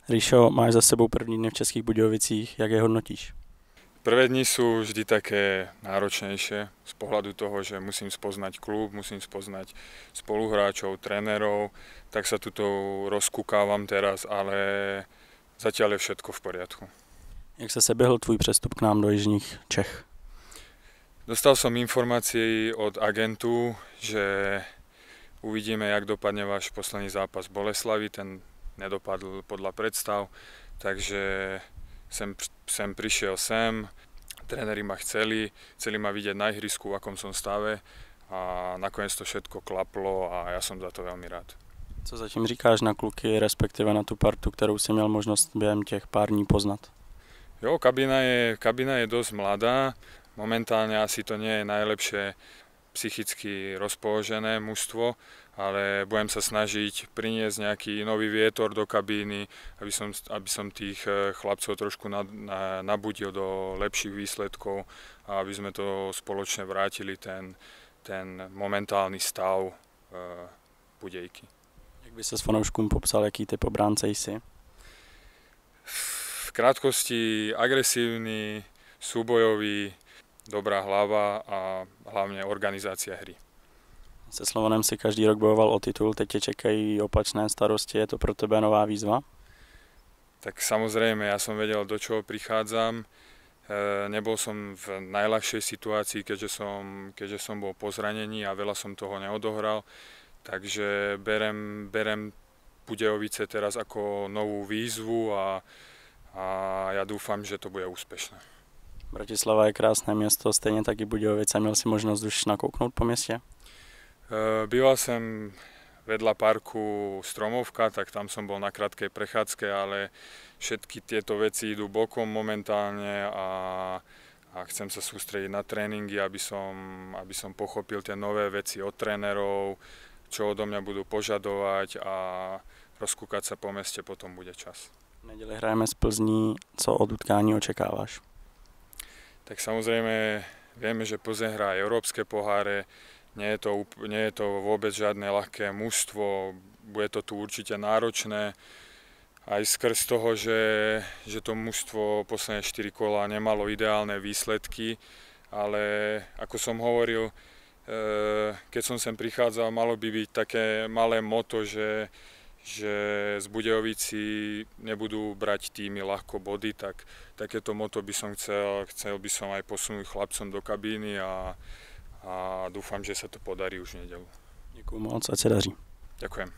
Ríšo, máš za sebou první dny v Českých Budějovicích, jak je hodnotíš? Prvé dni sú vždy také náročnejšie z pohľadu toho, že musím spoznať klub, musím spoznať spoluhráčov, trénerov, tak sa tuto rozkúkávam teraz, ale zatiaľ je všetko v poriadku. Jak se seběhl tvůj přestup k nám do Jižních Čech? Dostal som informácií od agentu, že uvidíme, jak dopadne váš posledný zápas v Boleslavi, ten nedopadl podľa predstav, takže sem prišiel tréneri ma chceli ma vidieť na ihrisku, v akom som stave a nakoniec to všetko klaplo a ja som za to veľmi rád. Co zatím říkáš na kluky, respektive na tu partu, kterou si měl možnost během těch pár dní poznat? Jo, kabina je dosť mladá, momentálne asi to nie je najlepšie psychicky rozpoložené mužstvo, ale budem sa snažiť priniesť nejaký nový vietor do kabíny, aby som tých chlapcov trošku nabudil do lepších výsledkov a aby sme to spoločne vrátili ten momentálny stav Budejky. Jak by se s fanouškům popsal, jaký typ obránce jsi? V krátkosti agresívny, súbojový, dobrá hlava a hlavne organizácia hry. Se Slovanem si každý rok bojoval o titul, teď tě čekají opačné starosti, je to pro tebe nová výzva? Tak samozrejme, ja som vedel, do čoho prichádzam. Nebol som v najľahšej situácii, keďže som bol po zranení a veľa som toho neodohral. Takže berem Budějovice teraz ako novú výzvu a ja dúfam, že to bude úspešné. Bratislava je krásné město, stejně tak i Budějovice. Měl si možnost už nakouknout po městě? Býval som vedľa parku Stromovka, tak tam som bol na krátkej prechádzke, ale všetky tieto veci idú bokom momentálne a chcem sa sústrediť na tréningy, aby som pochopil tie nové veci od trénerov, čo odo mňa budú požadovať a rozkúkať sa po meste potom bude čas. V neděli hrajeme z Plzní, co od utkání očekáváš? Tak samozrejme vieme, že Plzeň hrá európske poháre, nie je to vôbec žiadne ľahké mužstvo, bude to tu určite náročné, aj skrz toho, že to mužstvo posledné 4 kola nemalo ideálne výsledky, ale ako som hovoril, keď som sem prichádzal, malo by byť také malé moto, že z Budějovicí nebudú brať týmy ľahko body, tak takéto moto by som chcel by som aj posunúť chlapcom do kabíny a dúfam, že sa to podarí už v nedeľu. Děkuju moc, ať se daří. Ďakujem.